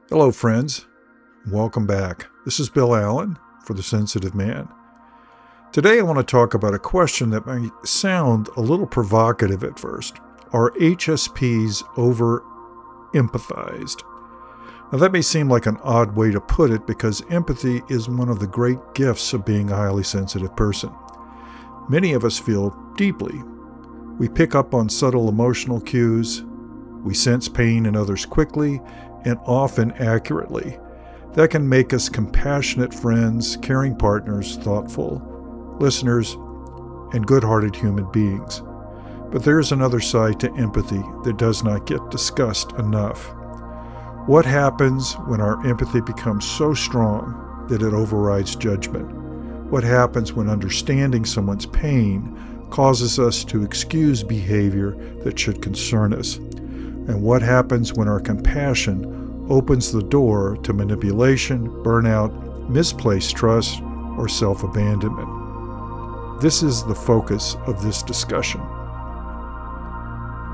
Hello, friends. Welcome back. This is Bill Allen for The Sensitive Man. Today I want to talk about a question that might sound a little provocative at first. Are HSPs over empathized? Now that may seem like an odd way to put it because empathy is one of the great gifts of being a highly sensitive person. Many of us feel deeply. We pick up on subtle emotional cues. We sense pain in others quickly and often accurately. That can make us compassionate friends, caring partners, thoughtful listeners, and good-hearted human beings. But there's another side to empathy that does not get discussed enough. What happens when our empathy becomes so strong that it overrides judgment? What happens when understanding someone's pain causes us to excuse behavior that should concern us? And what happens when our compassion opens the door to manipulation, burnout, misplaced trust, or self-abandonment? This is the focus of this discussion.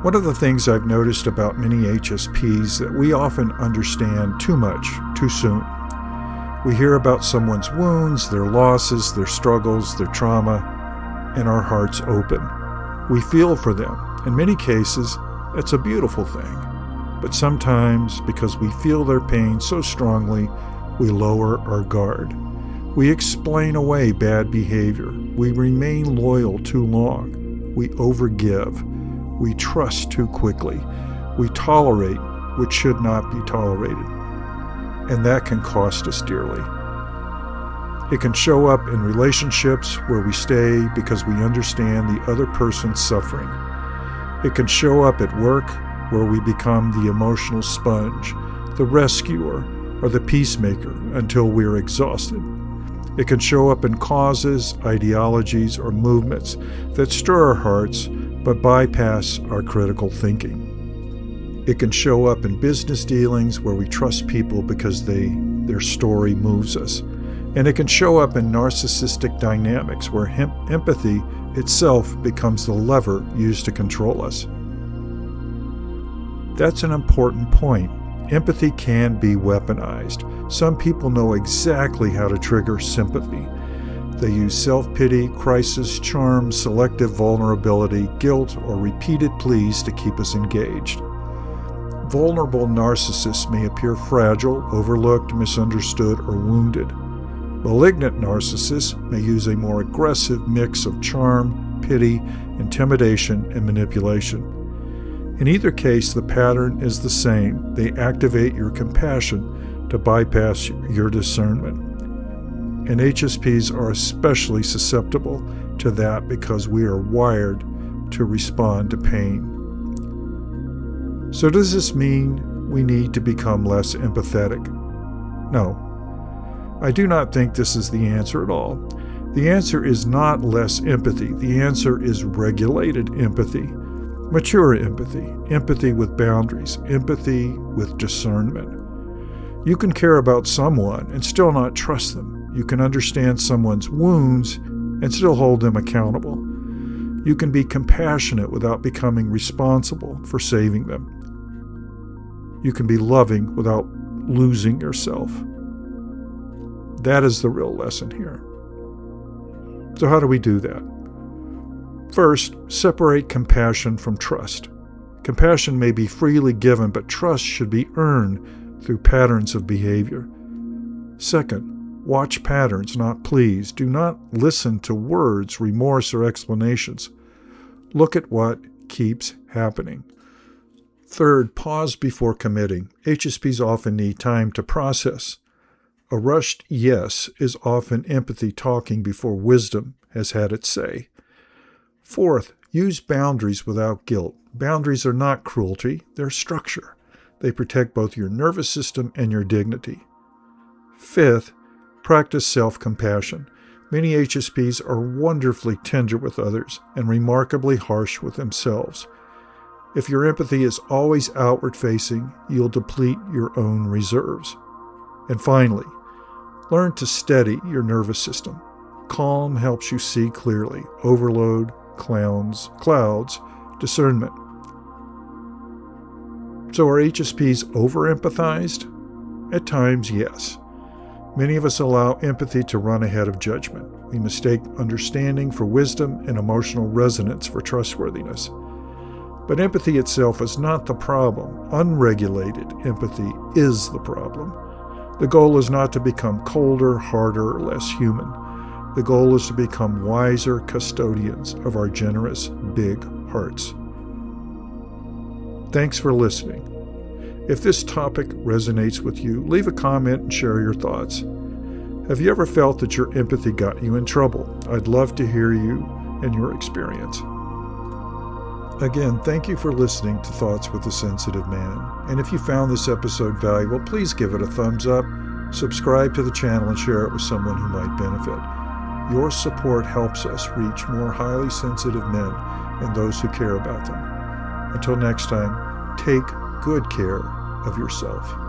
One of the things I've noticed about many HSPs that we often understand too much, too soon. We hear about someone's wounds, their losses, their struggles, their trauma, and our hearts open. We feel for them. In many cases, it's a beautiful thing. But sometimes, because we feel their pain so strongly, we lower our guard. We explain away bad behavior. We remain loyal too long. We overgive. We trust too quickly. We tolerate what should not be tolerated. And that can cost us dearly. It can show up in relationships where we stay because we understand the other person's suffering. It can show up at work where we become the emotional sponge, the rescuer, or the peacemaker until we're exhausted. It can show up in causes, ideologies, or movements that stir our hearts but bypass our critical thinking. It can show up in business dealings where we trust people because their story moves us. And it can show up in narcissistic dynamics where empathy itself becomes the lever used to control us. That's an important point. Empathy can be weaponized. Some people know exactly how to trigger sympathy. They use self-pity, crisis, charm, selective vulnerability, guilt, or repeated pleas to keep us engaged. Vulnerable narcissists may appear fragile, overlooked, misunderstood, or wounded. Malignant narcissists may use a more aggressive mix of charm, pity, intimidation, and manipulation. In either case, the pattern is the same. They activate your compassion to bypass your discernment. And HSPs are especially susceptible to that because we are wired to respond to pain. So does this mean we need to become less empathetic? No. I do not think this is the answer at all. The answer is not less empathy. The answer is regulated empathy, mature empathy, empathy with boundaries, empathy with discernment. You can care about someone and still not trust them. You can understand someone's wounds and still hold them accountable. You can be compassionate without becoming responsible for saving them. You can be loving without losing yourself. That is the real lesson here. So how do we do that? First, separate compassion from trust. Compassion may be freely given, but trust should be earned through patterns of behavior. Second, watch patterns, not pleas. Do not listen to words, remorse, or explanations. Look at what keeps happening. Third, pause before committing. HSPs often need time to process. A rushed yes is often empathy talking before wisdom has had its say. Fourth, use boundaries without guilt. Boundaries are not cruelty, they're structure. They protect both your nervous system and your dignity. Fifth, practice self-compassion. Many HSPs are wonderfully tender with others and remarkably harsh with themselves. If your empathy is always outward-facing, you'll deplete your own reserves. And finally, learn to steady your nervous system. Calm helps you see clearly. Overload, clouds, discernment. So are HSPs over empathized? At times, yes. Many of us allow empathy to run ahead of judgment. We mistake understanding for wisdom and emotional resonance for trustworthiness. But empathy itself is not the problem. Unregulated empathy is the problem. The goal is not to become colder, harder, or less human. The goal is to become wiser custodians of our generous, big hearts. Thanks for listening. If this topic resonates with you, leave a comment and share your thoughts. Have you ever felt that your empathy got you in trouble? I'd love to hear you and your experience. Again, thank you for listening to Thoughts with a Sensitive Man. And if you found this episode valuable, please give it a thumbs up, subscribe to the channel, and share it with someone who might benefit. Your support helps us reach more highly sensitive men and those who care about them. Until next time, take good care of yourself.